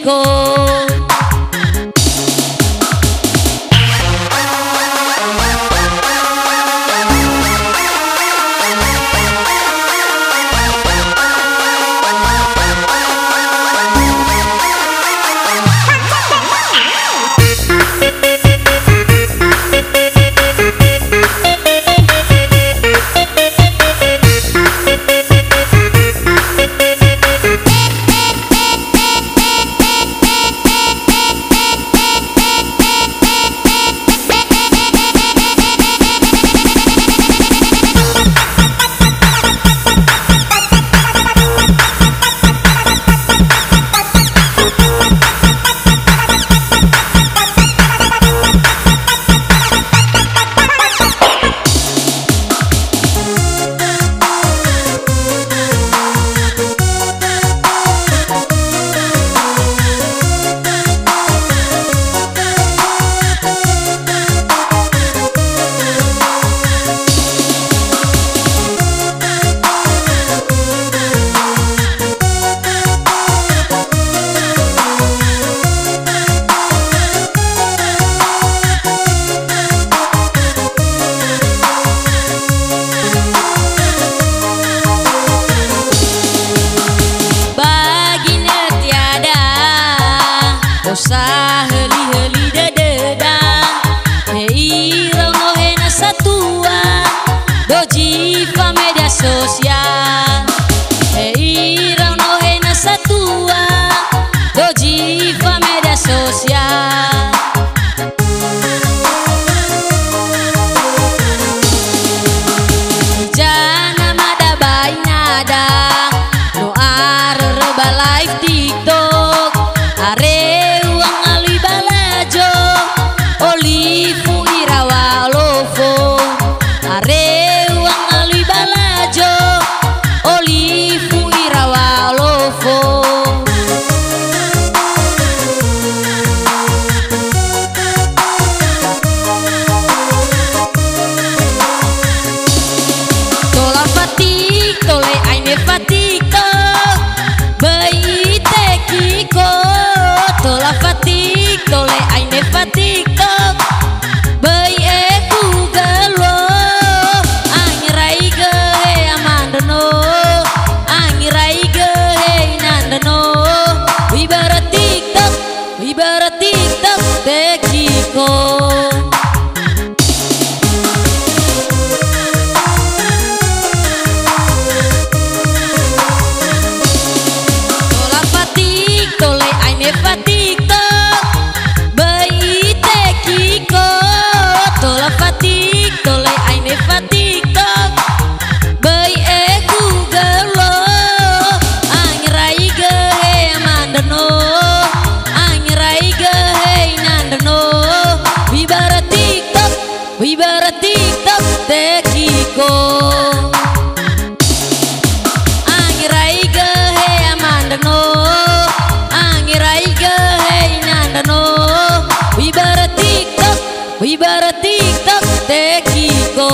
Kiko. Dosa heli-heli dededa hei rauno hena satua doji pa media sosial hei rauno hena satua doji pa media sosial jana mada bai nada no ar reba live TikTok are Fatiko, bayi Kiko, tola fatiko le aine fatiko, bayi Google, angirai gehe amandano, angirai gehe nandano, ibarat TikTok Kiko. Fatiko, bayi Kiko, tola fatiko le aine fatiko, bayi Google, angirai gehe amandano, angirai gehe nandano, ibarat TikTok Kiko. Angirai gehe amandano, ibarat TikTok Kiko.